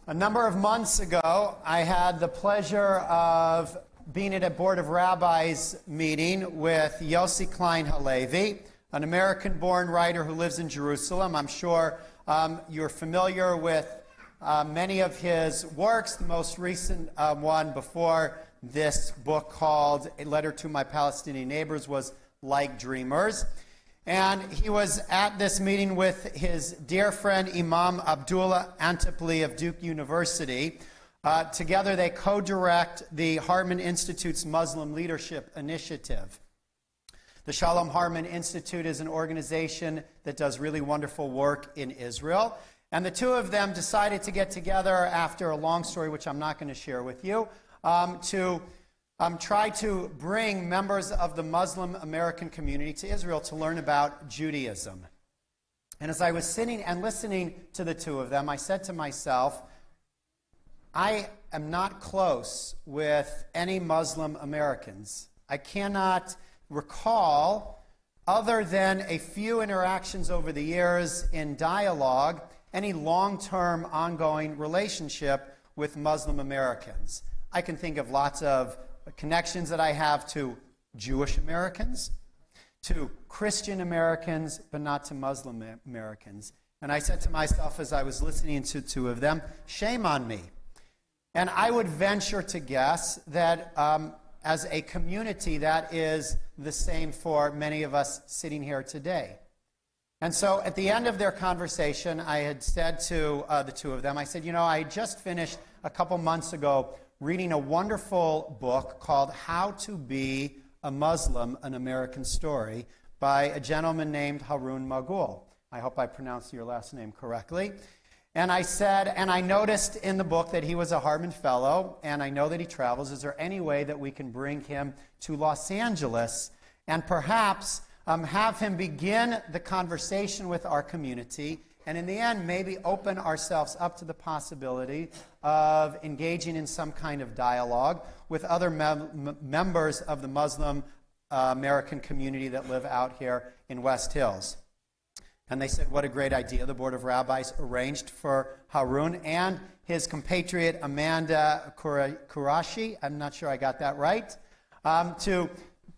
A number of months ago, I had the pleasure of being at a Board of Rabbis meeting with Yossi Klein Halevi, an American-born writer who lives in Jerusalem. I'm sure you're familiar with many of his works. The most recent one before this book, called A Letter to My Palestinian Neighbors, was Like Dreamers. And he was at this meeting with his dear friend Imam Abdullah Antepli of Duke University. Together they co-direct the Harman Institute's Muslim Leadership Initiative. The Shalom Harman Institute is an organization that does really wonderful work in Israel. And the two of them decided to get together after a long story, which I'm not going to share with you, to try to bring members of the Muslim American community to Israel to learn about Judaism. And as I was sitting and listening to the two of them, I said to myself, I am not close with any Muslim Americans. I cannot recall, other than a few interactions over the years in dialogue, any long-term ongoing relationship with Muslim Americans. I can think of lots of connections that I have to Jewish Americans, to Christian Americans, but not to Muslim Americans. And I said to myself as I was listening to two of them, shame on me. And I would venture to guess that as a community, that is the same for many of us sitting here today. And so at the end of their conversation, I had said to the two of them, I said, I just finished a couple months ago reading a wonderful book called How to Be a Muslim, An American Story, by a gentleman named Haroon Moghul. I hope I pronounced your last name correctly. And I said, and I noticed in the book that he was a Harman Fellow, and I know that he travels. Is there any way that we can bring him to Los Angeles and perhaps have him begin the conversation with our community, and in the end, maybe open ourselves up to the possibility of engaging in some kind of dialogue with other members of the Muslim American community that live out here in West Hills? And they said, what a great idea. The Board of Rabbis arranged for Haroon and his compatriot Amanda Kurashi, I'm not sure I got that right, to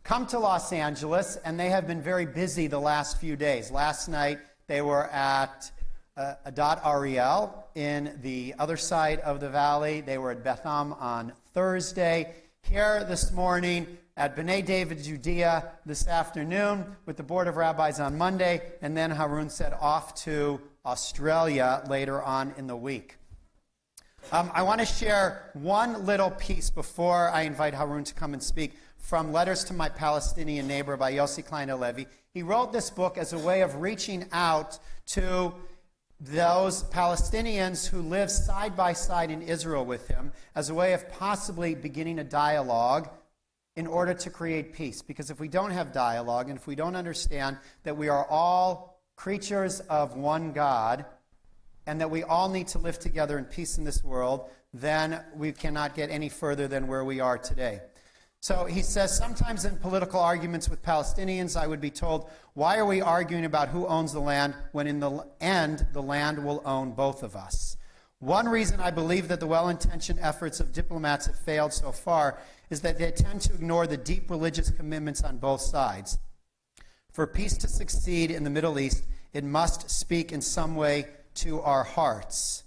come to Los Angeles, and they have been very busy the last few days. Last night, they were at Adat Ariel in the other side of the valley. They were at Beth Am on Thursday. Here this morning at B'nai David, Judea this afternoon with the Board of Rabbis on Monday, and then Haroon set off to Australia later on in the week. I want to share one little piece before I invite Haroon to come and speak from Letters to My Palestinian Neighbor by Yossi Klein Halevi. He wrote this book as a way of reaching out to those Palestinians who live side by side in Israel with him, as a way of possibly beginning a dialogue in order to create peace. Because if we don't have dialogue, and if we don't understand that we are all creatures of one God, and that we all need to live together in peace in this world, then we cannot get any further than where we are today. So he says, sometimes in political arguments with Palestinians, I would be told, why are we arguing about who owns the land when in the end the land will own both of us? One reason I believe that the well-intentioned efforts of diplomats have failed so far is that they tend to ignore the deep religious commitments on both sides. For peace to succeed in the Middle East, it must speak in some way to our hearts.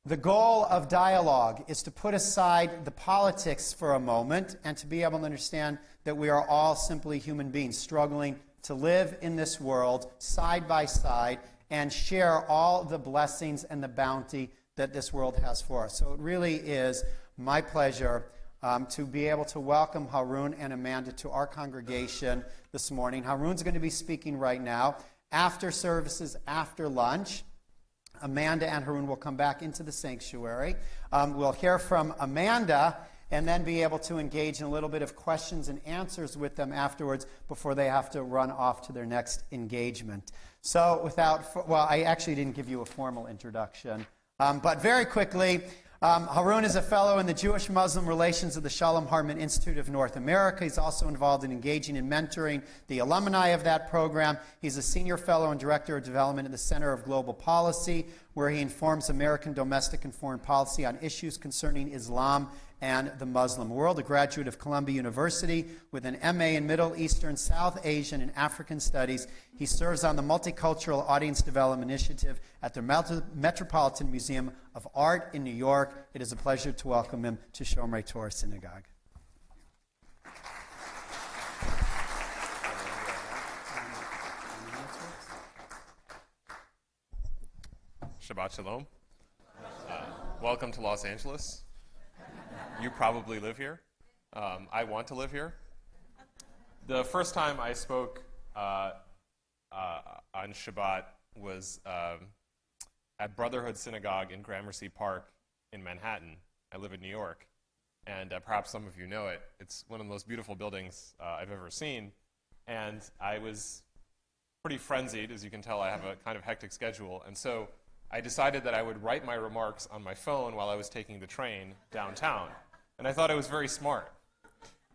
The goal of dialogue is to put aside the politics for a moment and to be able to understand that we are all simply human beings struggling to live in this world side by side and share all the blessings and the bounty that this world has for us. So it really is my pleasure to be able to welcome Haroon and Amanda to our congregation this morning. Haroon's going to be speaking right now. After services, after lunch, Amanda and Haroon will come back into the sanctuary. We'll hear from Amanda and then be able to engage in a little bit of questions and answers with them afterwards before they have to run off to their next engagement. So I actually didn't give you a formal introduction. But very quickly, Haroon is a fellow in the Jewish-Muslim Relations of the Shalom Hartman Institute of North America. He's also involved in engaging and mentoring the alumni of that program. He's a senior fellow and director of development at the Center of Global Policy, where he informs American domestic and foreign policy on issues concerning Islam and the Muslim world. A graduate of Columbia University with an MA in Middle Eastern, South Asian, and African Studies. He serves on the Multicultural Audience Development Initiative at the Metropolitan Museum of Art in New York. It is a pleasure to welcome him to Shomrei Torah Synagogue. Shabbat Shalom. Welcome to Los Angeles. You probably live here. I want to live here. The first time I spoke on Shabbat was at Brotherhood Synagogue in Gramercy Park in Manhattan. I live in New York, and perhaps some of you know it. It's one of the most beautiful buildings I've ever seen, and I was pretty frenzied. As you can tell, I have a kind of hectic schedule, and so I decided that I would write my remarks on my phone while I was taking the train downtown. And I thought it was very smart.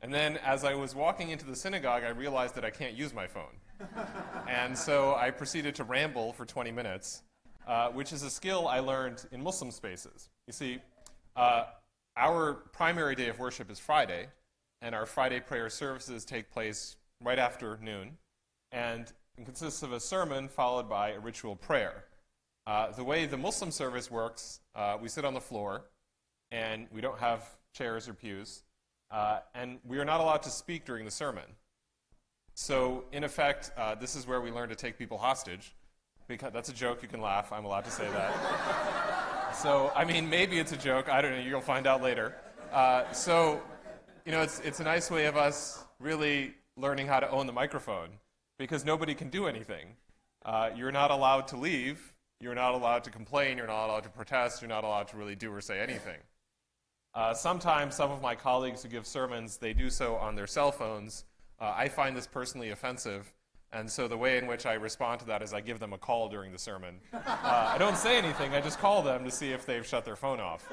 And then as I was walking into the synagogue, I realized that I can't use my phone. And so I proceeded to ramble for 20 minutes, which is a skill I learned in Muslim spaces. You see, our primary day of worship is Friday, and our Friday prayer services take place right after noon, and it consists of a sermon followed by a ritual prayer. The way the Muslim service works, we sit on the floor, and we don't have chairs or pews, and we are not allowed to speak during the sermon. So, in effect, this is where we learn to take people hostage. Because that's a joke, you can laugh, I'm allowed to say that. So, I mean, maybe it's a joke, I don't know, you'll find out later. So, you know, it's a nice way of us really learning how to own the microphone, because nobody can do anything. You're not allowed to leave, you're not allowed to complain, you're not allowed to protest, you're not allowed to really do or say anything. Sometimes some of my colleagues who give sermons, they do so on their cell phones. I find this personally offensive, and so the way in which I respond to that is I give them a call during the sermon. I don't say anything, I just call them to see if they've shut their phone off.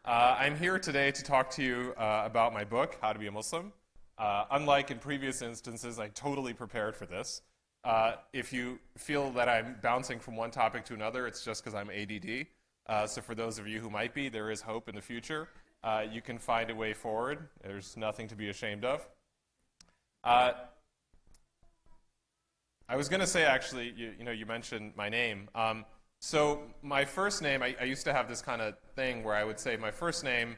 I'm here today to talk to you about my book, How to Be a Muslim. Unlike in previous instances, I totally prepared for this. If you feel that I'm bouncing from one topic to another, it's just because I'm ADD. So for those of you who might be, there is hope in the future. You can find a way forward. There's nothing to be ashamed of. I was going to say, actually, you mentioned my name. So my first name, I used to have this kind of thing where I would say my first name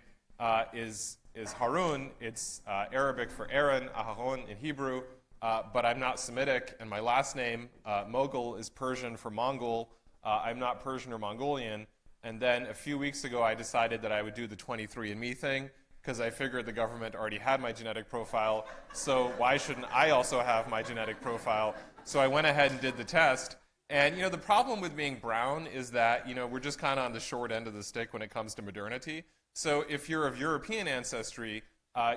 is Haroon. It's Arabic for Aaron, Aharon in Hebrew, but I'm not Semitic. And my last name, Moghul, is Persian for Mongol. I'm not Persian or Mongolian. And then a few weeks ago, I decided that I would do the 23andMe thing, because I figured the government already had my genetic profile, so why shouldn't I also have my genetic profile? So I went ahead and did the test. And, the problem with being brown is that, we're just kind of on the short end of the stick when it comes to modernity. So if you're of European ancestry,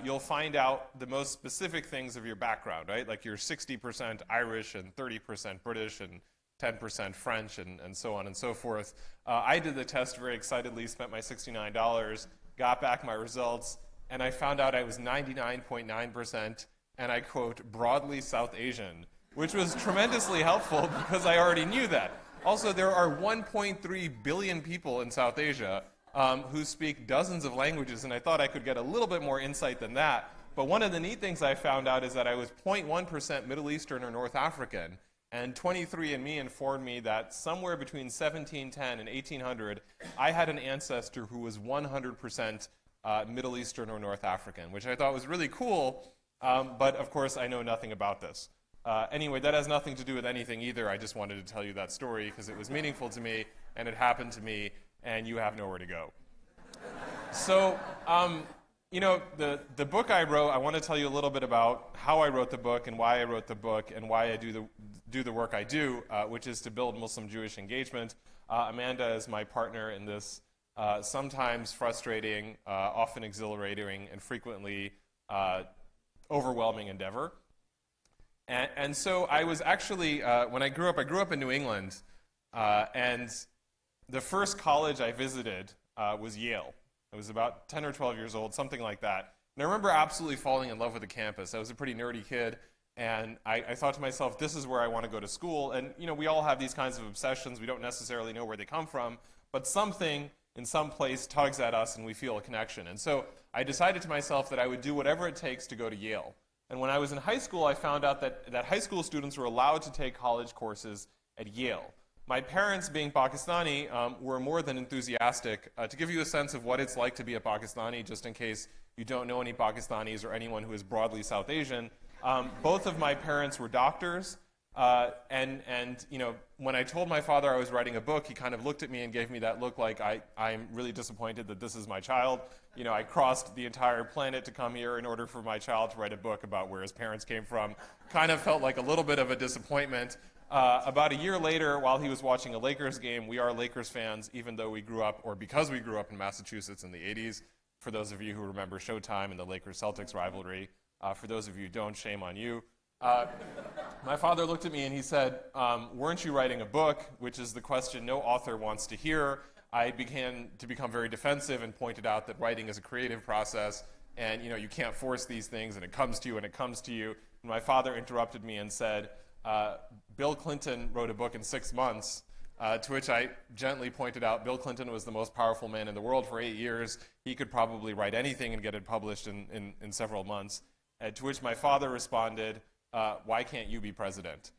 you'll find out the most specific things of your background, right? Like you're 60% Irish and 30% British and 10% French, and so on and so forth. I did the test very excitedly, spent my $69, got back my results, and I found out I was 99.9%, and I quote, broadly South Asian, which was tremendously helpful because I already knew that. Also, there are 1.3 billion people in South Asia who speak dozens of languages, and I thought I could get a little bit more insight than that. But one of the neat things I found out is that I was 0.1% Middle Eastern or North African. And 23andMe informed me that somewhere between 1710 and 1800, I had an ancestor who was 100% Middle Eastern or North African, which I thought was really cool, but of course I know nothing about this. Anyway, that has nothing to do with anything either. I just wanted to tell you that story because it was meaningful to me, and it happened to me, and you have nowhere to go. So, the book I wrote, I want to tell you a little bit about how I wrote the book and why I wrote the book and why I do the work I do, which is to build Muslim-Jewish engagement. Amanda is my partner in this sometimes frustrating, often exhilarating, and frequently overwhelming endeavor. And so I was actually, when I grew up in New England, and the first college I visited was Yale. I was about 10 or 12 years old, something like that. And I remember absolutely falling in love with the campus. I was a pretty nerdy kid, and I thought to myself, this is where I want to go to school. And we all have these kinds of obsessions. We don't necessarily know where they come from, but something in some place tugs at us and we feel a connection. And so I decided to myself that I would do whatever it takes to go to Yale. And when I was in high school, I found out that high school students were allowed to take college courses at Yale. My parents, being Pakistani, were more than enthusiastic. To give you a sense of what it's like to be a Pakistani, just in case you don't know any Pakistanis or anyone who is broadly South Asian, both of my parents were doctors. And when I told my father I was writing a book, he kind of looked at me and gave me that look like I'm really disappointed that this is my child. I crossed the entire planet to come here in order for my child to write a book about where his parents came from. Kind of felt like a little bit of a disappointment. About a year later, while he was watching a Lakers game, we are Lakers fans, even though we grew up, or because we grew up in Massachusetts in the 80s. For those of you who remember Showtime and the Lakers-Celtics rivalry, for those of you who don't, shame on you. My father looked at me and he said, weren't you writing a book? Which is the question no author wants to hear. I began to become very defensive and pointed out that writing is a creative process, and you can't force these things, and it comes to you and it comes to you. And my father interrupted me and said, Bill Clinton wrote a book in 6 months, to which I gently pointed out Bill Clinton was the most powerful man in the world for 8 years. He could probably write anything and get it published in several months. To which my father responded, why can't you be president?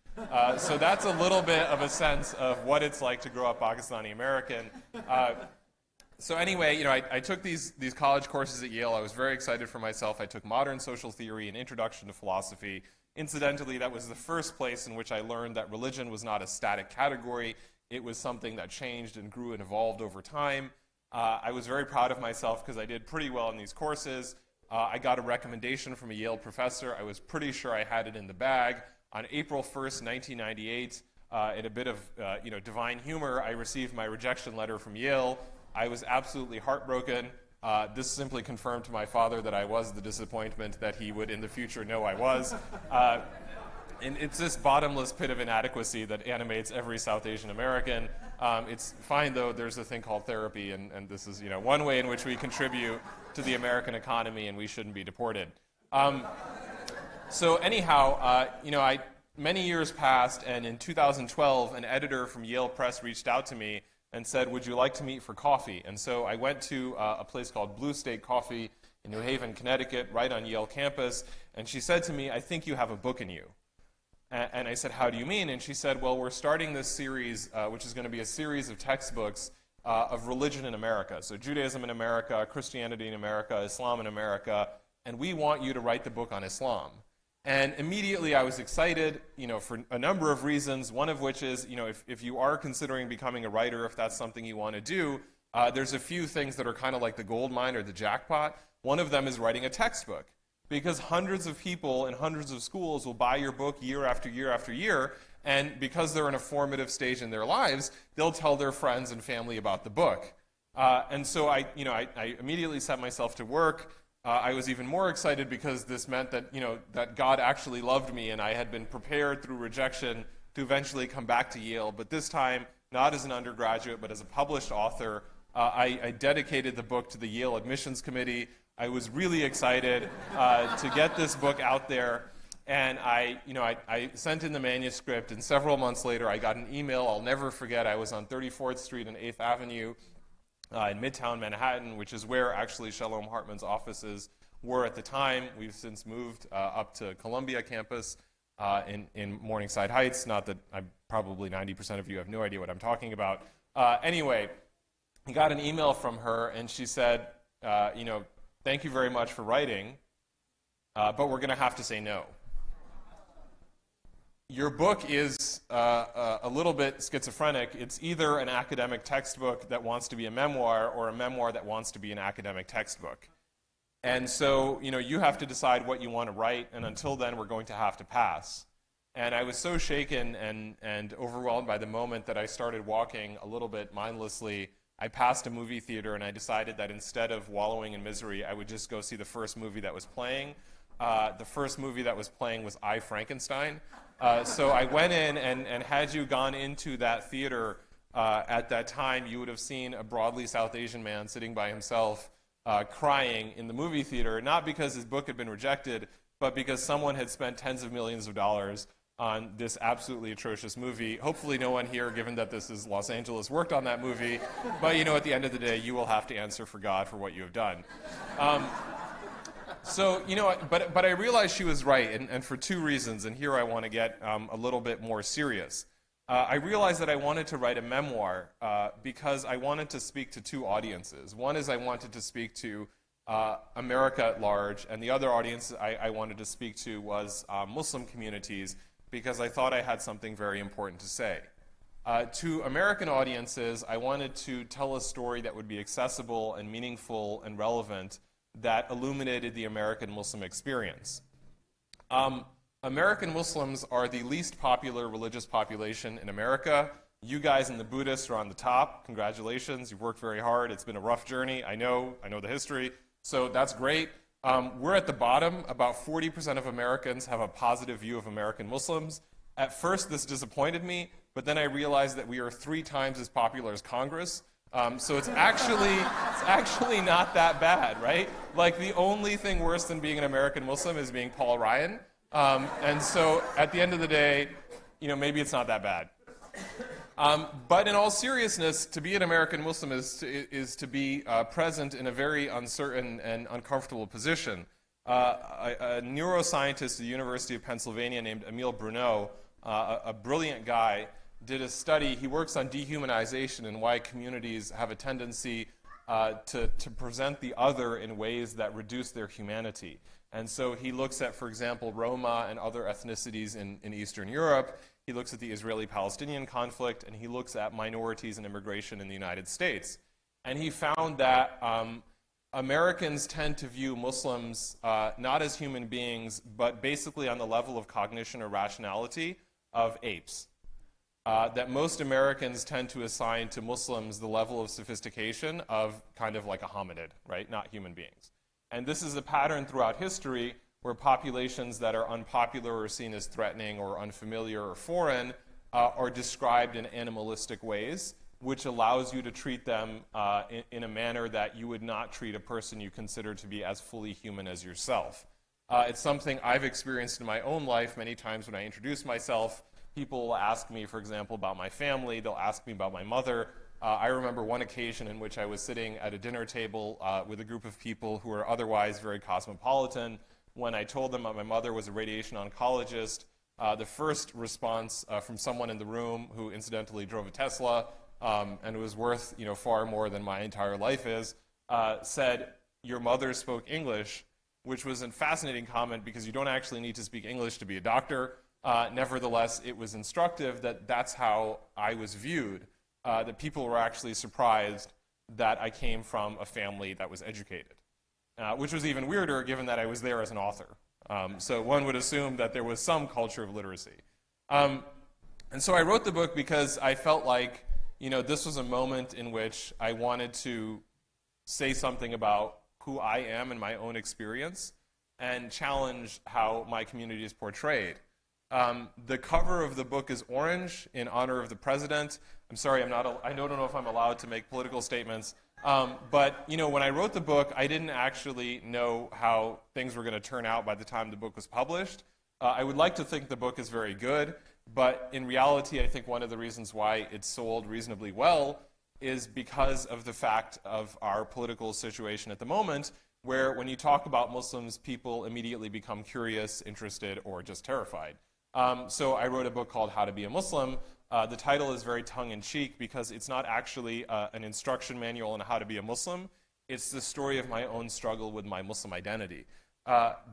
So that's a little bit of a sense of what it's like to grow up Pakistani American. So anyway, I took these college courses at Yale. I was very excited for myself. I took modern social theory and introduction to philosophy. Incidentally, that was the first place in which I learned that religion was not a static category. It was something that changed and grew and evolved over time. I was very proud of myself because I did pretty well in these courses. I got a recommendation from a Yale professor. I was pretty sure I had it in the bag. On April 1st, 1998, in a bit of divine humor, I received my rejection letter from Yale. I was absolutely heartbroken. This simply confirmed to my father that I was the disappointment that he would in the future know I was. And it's this bottomless pit of inadequacy that animates every South Asian American. It's fine, though. There's a thing called therapy, and this is one way in which we contribute to the American economy, and we shouldn't be deported. So anyhow, many years passed, and in 2012, an editor from Yale Press reached out to me and said, would you like to meet for coffee? And so I went to a place called Blue State Coffee in New Haven, Connecticut, right on Yale campus, and she said to me, I think you have a book in you. And I said, how do you mean? And she said, well, we're starting this series, which is going to be a series of textbooks of religion in America. So Judaism in America, Christianity in America, Islam in America, and we want you to write the book on Islam. And immediately I was excited, for a number of reasons, one of which is, if you are considering becoming a writer, if that's something you want to do, there's a few things that are kind of like the gold mine or the jackpot. One of them is writing a textbook. Because hundreds of people in hundreds of schools will buy your book year after year after year, and because they're in a formative stage in their lives, they'll tell their friends and family about the book. And so I immediately set myself to work. I was even more excited because this meant that, that God actually loved me, and I had been prepared through rejection to eventually come back to Yale, but this time not as an undergraduate, but as a published author. I dedicated the book to the Yale Admissions Committee. I was really excited to get this book out there, and I sent in the manuscript, and several months later I got an email I'll never forget. I was on 34th Street and 8th Avenue in Midtown Manhattan, which is where actually Shalom Hartman's offices were at the time. We've since moved up to Columbia campus in Morningside Heights. Not that probably 90% of you have no idea what I'm talking about. Anyway, I got an email from her, and she said, thank you very much for writing, but we're going to have to say no. Your book is a little bit schizophrenic. It's either an academic textbook that wants to be a memoir or a memoir that wants to be an academic textbook. And so, you have to decide what you want to write, and until then, we're going to have to pass. And I was so shaken and overwhelmed by the moment that I started walking a little bit mindlessly. I passed a movie theater, and I decided that instead of wallowing in misery, I would just go see the first movie that was playing. The first movie that was playing was I, Frankenstein. So I went in, and had you gone into that theater at that time, you would have seen a broadly South Asian man sitting by himself crying in the movie theater, not because his book had been rejected, but because someone had spent tens of millions of dollars on this absolutely atrocious movie. Hopefully no one here, given that this is Los Angeles, worked on that movie, but at the end of the day, you will have to answer for God for what you have done. But I realized she was right, and for two reasons, and here I want to get a little bit more serious. I realized that I wanted to write a memoir because I wanted to speak to two audiences. One is I wanted to speak to America at large, and the other audience I wanted to speak to was Muslim communities, because I thought I had something very important to say. To American audiences, I wanted to tell a story that would be accessible and meaningful and relevant that illuminated the American Muslim experience. American Muslims are the least popular religious population in America. You guys and the Buddhists are on the top. Congratulations, you've worked very hard. It's been a rough journey. I know the history, so that's great. We're at the bottom. About 40% of Americans have a positive view of American Muslims. At first, this disappointed me, but then I realized that we are 3 times as popular as Congress. So it's actually not that bad, right? Like, the only thing worse than being an American Muslim is being Paul Ryan. And so at the end of the day, maybe it's not that bad. But in all seriousness, to be an American Muslim is to be present in a very uncertain and uncomfortable position. A neuroscientist at the University of Pennsylvania named Emile Bruneau, a brilliant guy, did a study. He works on dehumanization and why communities have a tendency to present the other in ways that reduce their humanity. And so he looks at, for example, Roma and other ethnicities in Eastern Europe. He looks at the Israeli-Palestinian conflict, and he looks at minorities and immigration in the United States. And he found that Americans tend to view Muslims not as human beings, but basically on the level of cognition or rationality of apes. That most Americans tend to assign to Muslims the level of sophistication of kind of like a hominid, right? Not human beings. And this is a pattern throughout history where populations that are unpopular or seen as threatening or unfamiliar or foreign are described in animalistic ways, which allows you to treat them in a manner that you would not treat a person you consider to be as fully human as yourself. It's something I've experienced in my own life many times when I introduce myself. People will ask me, for example, about my family. They'll ask me about my mother. I remember one occasion in which I was sitting at a dinner table with a group of people who were otherwise very cosmopolitan. When I told them that my mother was a radiation oncologist, the first response from someone in the room who incidentally drove a Tesla and was worth far more than my entire life is, said, "Your mother spoke English," which was a fascinating comment because you don't actually need to speak English to be a doctor. Nevertheless, it was instructive that that's how I was viewed, that people were actually surprised that I came from a family that was educated, which was even weirder given that I was there as an author. So one would assume that there was some culture of literacy. And so I wrote the book because I felt like this was a moment in which I wanted to say something about who I am and my own experience and challenge how my community is portrayed. The cover of the book is orange in honor of the president. I'm sorry, I don't know if I'm allowed to make political statements. But when I wrote the book, I didn't actually know how things were going to turn out by the time the book was published. I would like to think the book is very good, but in reality, I think one of the reasons why it sold reasonably well is because of the fact of our political situation at the moment, where when you talk about Muslims, people immediately become curious, interested, or just terrified. So I wrote a book called How to Be a Muslim. The title is very tongue-in-cheek because it's not actually an instruction manual on how to be a Muslim. It's the story of my own struggle with my Muslim identity.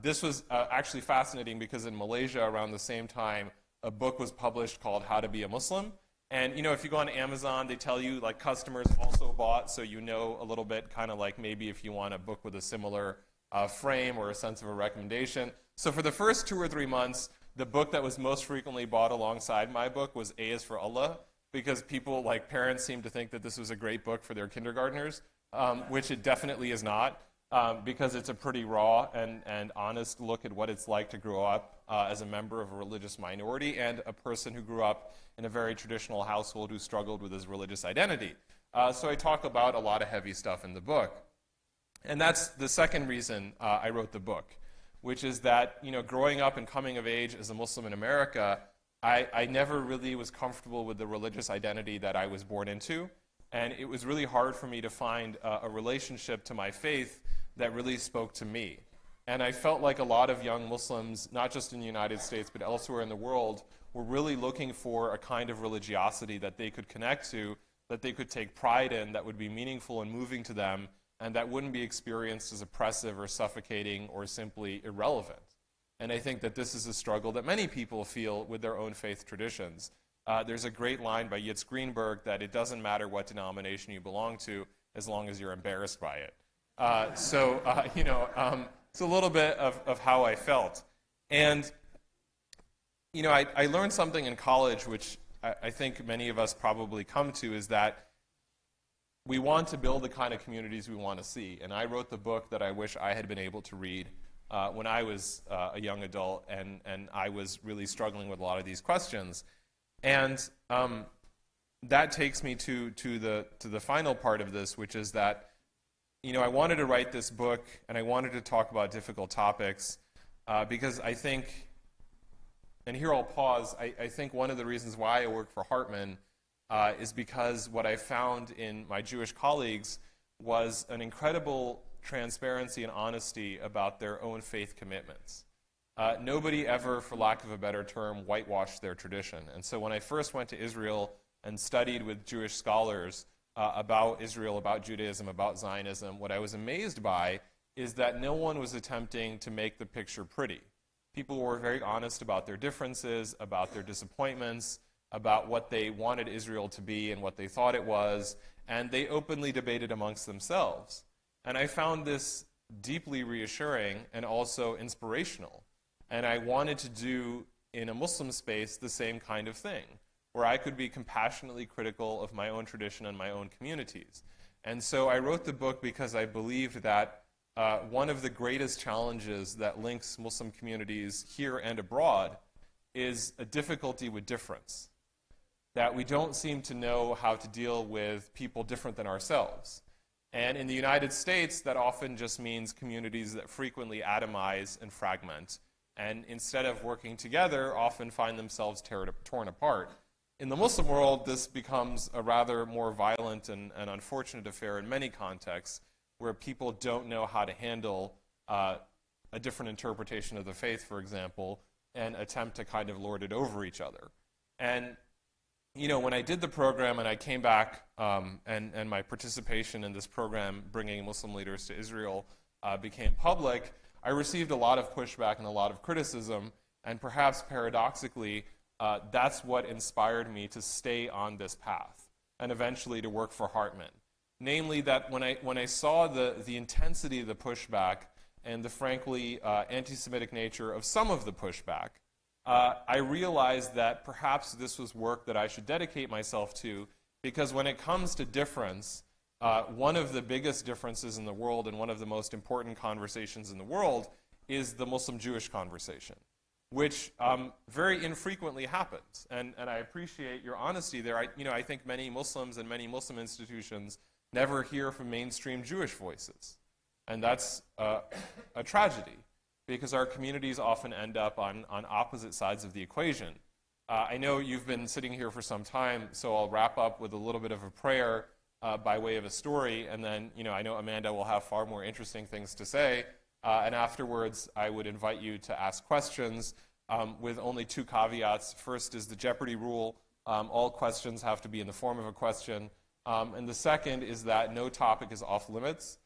This was actually fascinating because in Malaysia around the same time, a book was published called How to Be a Muslim. And if you go on Amazon, they tell you like customers also bought, so a little bit, kind of like maybe if you want a book with a similar frame or a sense of a recommendation. So for the first 2 or 3 months, the book that was most frequently bought alongside my book was A is for Allah, because people, like parents, seemed to think that this was a great book for their kindergartners, which it definitely is not. because it's a pretty raw and honest look at what it's like to grow up as a member of a religious minority and a person who grew up in a very traditional household who struggled with his religious identity. So I talk about a lot of heavy stuff in the book. And that's the second reason I wrote the book, which is that, growing up and coming of age as a Muslim in America, I never really was comfortable with the religious identity that I was born into. And it was really hard for me to find a relationship to my faith that really spoke to me. And I felt like a lot of young Muslims, not just in the United States, but elsewhere in the world, were really looking for a kind of religiosity that they could connect to, that they could take pride in, that would be meaningful and moving to them, and that wouldn't be experienced as oppressive or suffocating or simply irrelevant. And I think that this is a struggle that many people feel with their own faith traditions. There's a great line by Yitz Greenberg that it doesn't matter what denomination you belong to as long as you're embarrassed by it. It's a little bit of how I felt. And, I learned something in college, which I think many of us probably come to, is that we want to build the kind of communities we want to see. And I wrote the book that I wish I had been able to read when I was a young adult, and I was really struggling with a lot of these questions. And that takes me to the final part of this, which is that, I wanted to write this book, and I wanted to talk about difficult topics, because I think, and here I'll pause, I think one of the reasons why I work for Hartman is because what I found in my Jewish colleagues was an incredible transparency and honesty about their own faith commitments. Nobody ever, for lack of a better term, whitewashed their tradition. And so when I first went to Israel and studied with Jewish scholars about Israel, about Judaism, about Zionism, what I was amazed by is that no one was attempting to make the picture pretty. People were very honest about their differences, about their disappointments, about what they wanted Israel to be and what they thought it was, and they openly debated amongst themselves. And I found this deeply reassuring and also inspirational. And I wanted to do, in a Muslim space, the same kind of thing, where I could be compassionately critical of my own tradition and my own communities. And so I wrote the book because I believed that one of the greatest challenges that links Muslim communities here and abroad is a difficulty with difference. That we don't seem to know how to deal with people different than ourselves. And in the United States, that often just means communities that frequently atomize and fragment, and instead of working together, often find themselves torn apart. In the Muslim world, this becomes a rather more violent and unfortunate affair in many contexts, where people don't know how to handle a different interpretation of the faith, for example, and attempt to kind of lord it over each other. And when I did the program and I came back and my participation in this program, bringing Muslim leaders to Israel, became public, I received a lot of pushback and a lot of criticism, and perhaps paradoxically, that's what inspired me to stay on this path and eventually to work for Hartman. Namely, that when I saw the intensity of the pushback and the frankly anti-Semitic nature of some of the pushback, I realized that perhaps this was work that I should dedicate myself to, because when it comes to difference, one of the biggest differences in the world and one of the most important conversations in the world is the Muslim-Jewish conversation, which very infrequently happens. And I appreciate your honesty there. I think many Muslims and many Muslim institutions never hear from mainstream Jewish voices. And that's a tragedy, because our communities often end up on opposite sides of the equation. I know you've been sitting here for some time, so I'll wrap up with a little bit of a prayer by way of a story, and then I know Amanda will have far more interesting things to say, and afterwards I would invite you to ask questions with only two caveats. First is the Jeopardy rule. All questions have to be in the form of a question. And the second is that no topic is off limits.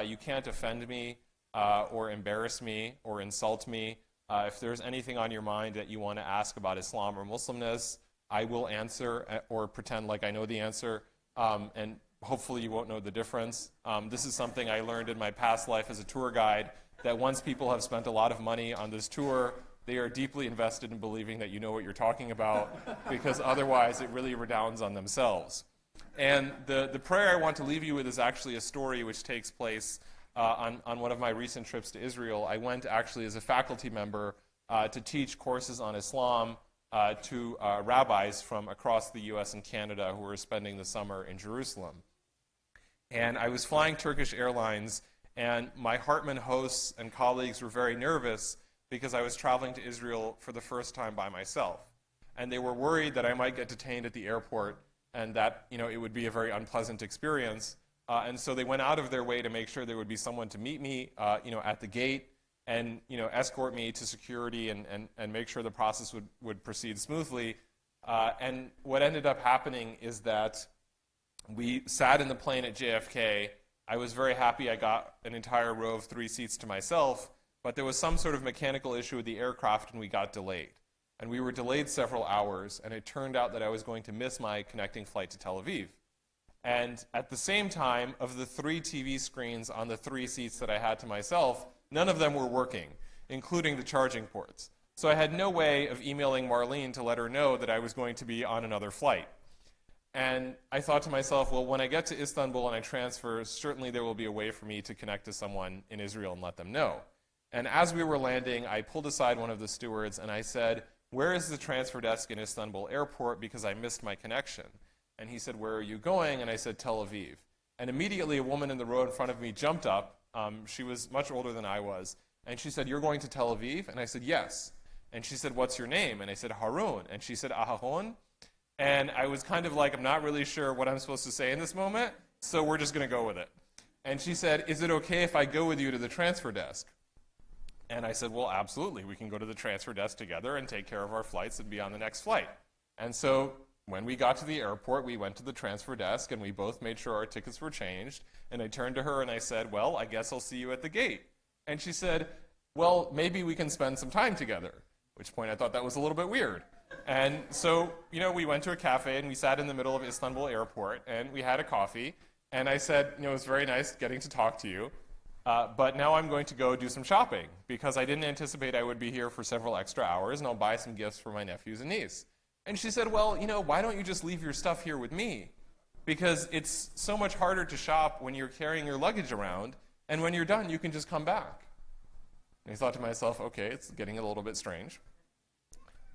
You can't offend me or embarrass me or insult me. If there's anything on your mind that you want to ask about Islam or Muslimness, I will answer or pretend like I know the answer, and hopefully you won't know the difference. This is something I learned in my past life as a tour guide, that once people have spent a lot of money on this tour, they are deeply invested in believing that you know what you're talking about, because otherwise it really redounds on themselves. And the prayer I want to leave you with is actually a story which takes place on one of my recent trips to Israel. I went actually as a faculty member to teach courses on Islam to rabbis from across the US and Canada who were spending the summer in Jerusalem. And I was flying Turkish Airlines, and my Hartman hosts and colleagues were very nervous because I was traveling to Israel for the first time by myself. And they were worried that I might get detained at the airport and that it would be a very unpleasant experience. And so they went out of their way to make sure there would be someone to meet me at the gate and escort me to security and make sure the process would proceed smoothly. And what ended up happening is that we sat in the plane at JFK. I was very happy I got an entire row of 3 seats to myself, but there was some sort of mechanical issue with the aircraft and we got delayed. And we were delayed several hours, and it turned out that I was going to miss my connecting flight to Tel Aviv. And at the same time, of the 3 TV screens on the 3 seats that I had to myself, none of them were working, including the charging ports. So I had no way of emailing Marlene to let her know that I was going to be on another flight. And I thought to myself, well, when I get to Istanbul and I transfer, certainly there will be a way for me to connect to someone in Israel and let them know. And as we were landing, I pulled aside one of the stewards and I said, where is the transfer desk in Istanbul airport, because I missed my connection? And he said, where are you going? And I said, Tel Aviv. And immediately a woman in the row in front of me jumped up. She was much older than I was. And she said, you're going to Tel Aviv? And I said, yes. And she said, what's your name? And I said, Haroon. And she said, Ahahon. And I was kind of like, I'm not really sure what I'm supposed to say in this moment, so we're just going to go with it. And she said, is it okay if I go with you to the transfer desk? And I said, well, absolutely. We can go to the transfer desk together and take care of our flights and be on the next flight. And so when we got to the airport, we went to the transfer desk, and we both made sure our tickets were changed. And I turned to her and I said, well, I guess I'll see you at the gate. And she said, well, maybe we can spend some time together. At which point I thought that was a little bit weird. And so, we went to a cafe and we sat in the middle of Istanbul airport and we had a coffee. And I said, it was very nice getting to talk to you. But now I'm going to go do some shopping because I didn't anticipate I would be here for several extra hours, and I'll buy some gifts for my nephews and niece. And she said, well, why don't you just leave your stuff here with me? Because it's so much harder to shop when you're carrying your luggage around, and when you're done, you can just come back. And I thought to myself, okay, it's getting a little bit strange.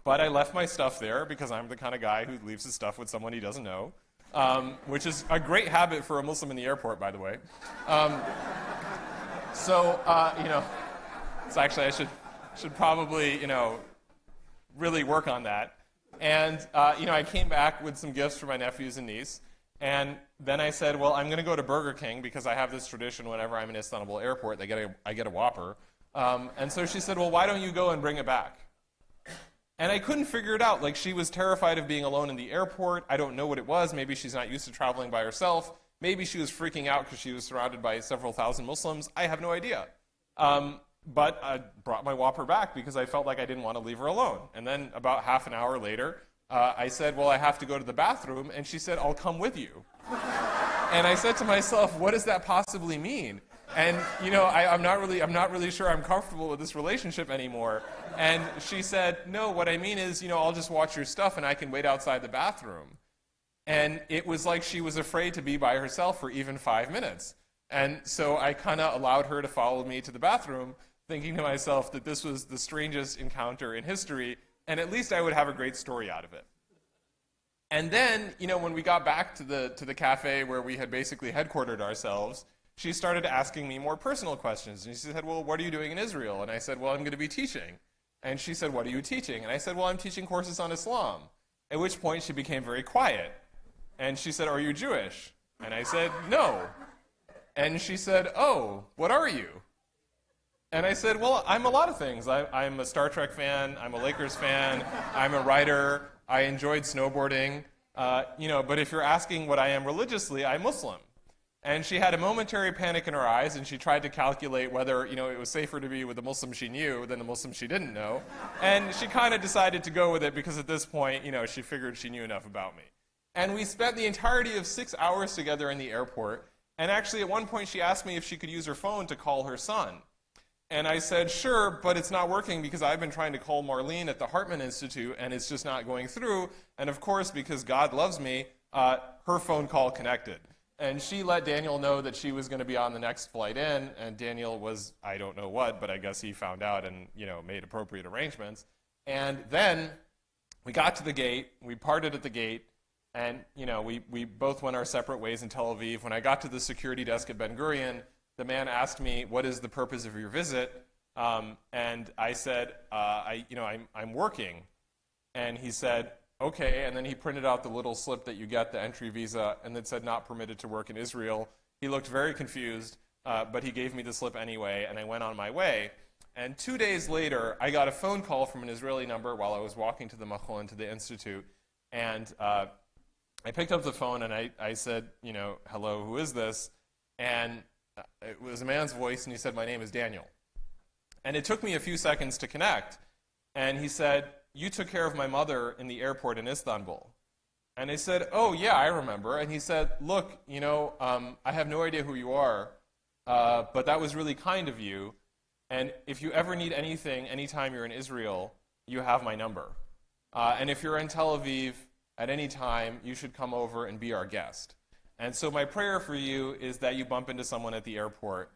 But I left my stuff there because I'm the kind of guy who leaves his stuff with someone he doesn't know, which is a great habit for a Muslim in the airport, by the way. It's actually, I should probably, really work on that. And, I came back with some gifts for my nephews and niece. And then I said, well, I'm going to go to Burger King because I have this tradition whenever I'm in Istanbul airport, I get a Whopper. And so she said, well, why don't you go and bring it back? And I couldn't figure it out. Like, she was terrified of being alone in the airport. I don't know what it was. Maybe she's not used to traveling by herself. Maybe she was freaking out because she was surrounded by several thousand Muslims. I have no idea. But I brought my Whopper back because I felt like I didn't want to leave her alone. And then about half an hour later, I said, well, I have to go to the bathroom. And she said, I'll come with you. And I said to myself, what does that possibly mean? And, I'm not really sure I'm comfortable with this relationship anymore. And she said, no, what I mean is, I'll just watch your stuff and I can wait outside the bathroom. And it was like she was afraid to be by herself for even 5 minutes. And so I kind of allowed her to follow me to the bathroom, thinking to myself that this was the strangest encounter in history, and at least I would have a great story out of it. And then, when we got back to the cafe where we had basically headquartered ourselves, she started asking me more personal questions. And she said, well, what are you doing in Israel? And I said, well, I'm going to be teaching. And she said, what are you teaching? And I said, well, I'm teaching courses on Islam. At which point she became very quiet. And she said, are you Jewish? And I said, no. And she said, oh, what are you? And I said, well, I'm a lot of things. I'm a Star Trek fan. I'm a Lakers fan. I'm a writer. I enjoyed snowboarding. But if you're asking what I am religiously, I'm Muslim. And she had a momentary panic in her eyes, and she tried to calculate whether, it was safer to be with the Muslim she knew than the Muslim she didn't know. And she kind of decided to go with it because at this point, she figured she knew enough about me. And we spent the entirety of 6 hours together in the airport. And actually, at one point, she asked me if she could use her phone to call her son. And I said, sure, but it's not working because I've been trying to call Marlene at the Hartman Institute, and it's just not going through. And of course, because God loves me, her phone call connected. And she let Daniel know that she was going to be on the next flight in, and Daniel was, I don't know what, but I guess he found out and, made appropriate arrangements. And then we got to the gate, we parted at the gate, and, we both went our separate ways in Tel Aviv. When I got to the security desk at Ben Gurion, the man asked me, "What is the purpose of your visit?" And I said, I'm working. And he said, "Okay," and then he printed out the little slip that you get, the entry visa, and it said not permitted to work in Israel. He looked very confused, but he gave me the slip anyway, and I went on my way. And 2 days later, I got a phone call from an Israeli number while I was walking to the Moghul, to the Institute, and I picked up the phone and I said, "Hello, who is this?" And it was a man's voice, and he said, "My name is Daniel." And it took me a few seconds to connect, and he said, "You took care of my mother in the airport in Istanbul." And I said, "Oh, yeah, I remember." And he said, "Look, I have no idea who you are, but that was really kind of you. And if you ever need anything, anytime you're in Israel, you have my number. And if you're in Tel Aviv at any time, you should come over and be our guest. And so my prayer for you is that you bump into someone at the airport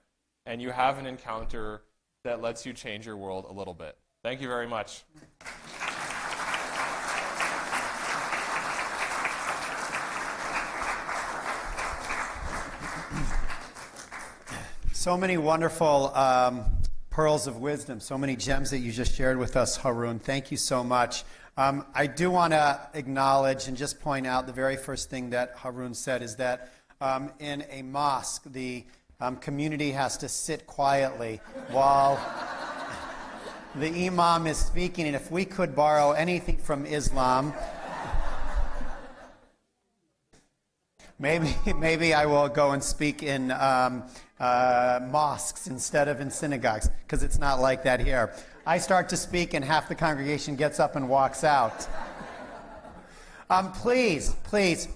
and you have an encounter that lets you change your world a little bit." Thank you very much. So many wonderful pearls of wisdom, so many gems that you just shared with us, Haroon. Thank you so much. I do want to acknowledge and just point out the very first thing that Haroon said is that in a mosque, the community has to sit quietly while the imam is speaking. And if we could borrow anything from Islam, maybe I will go and speak in mosques instead of in synagogues, because it's not like that here. I start to speak and half the congregation gets up and walks out. Please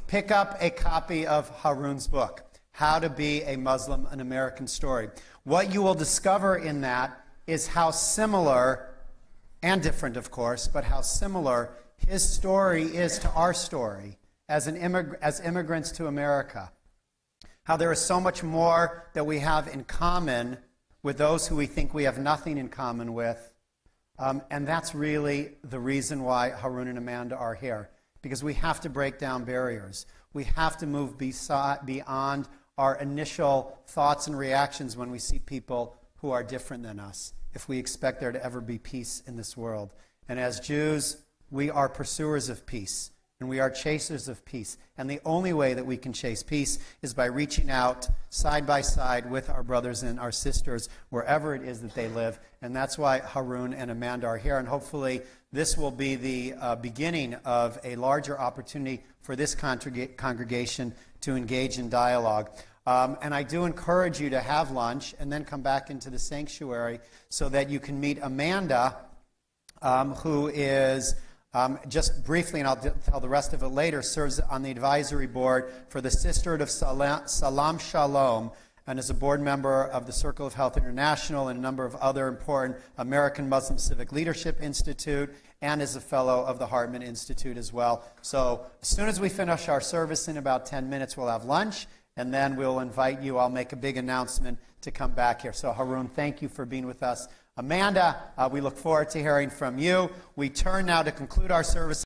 pick up a copy of Haroon's book, How to Be a Muslim, An American Story. What you will discover in that is how similar, and different of course, but how similar his story is to our story as immigrants to America. How there is so much more that we have in common with those who we think we have nothing in common with. And that's really the reason why Haroon and Amanda are here. Because we have to break down barriers. We have to move beyond our initial thoughts and reactions when we see people who are different than us, if we expect there to ever be peace in this world. And as Jews, we are pursuers of peace. And we are chasers of peace. And the only way that we can chase peace is by reaching out side by side with our brothers and our sisters wherever it is that they live. And that's why Haroon and Amanda are here. And hopefully this will be the beginning of a larger opportunity for this congregation to engage in dialogue. And I do encourage you to have lunch and then come back into the sanctuary so that you can meet Amanda, who is... just briefly, and I'll tell the rest of it later, serves on the advisory board for the Sisterhood of Salam Shalom and is a board member of the Circle of Health International and a number of other important American Muslim Civic Leadership Institute, and is a fellow of the Hartman Institute as well. So as soon as we finish our service in about 10 minutes, we'll have lunch, and then we'll invite you. I'll make a big announcement to come back here. So Haroon, thank you for being with us. Amanda, we look forward to hearing from you. We turn now to conclude our service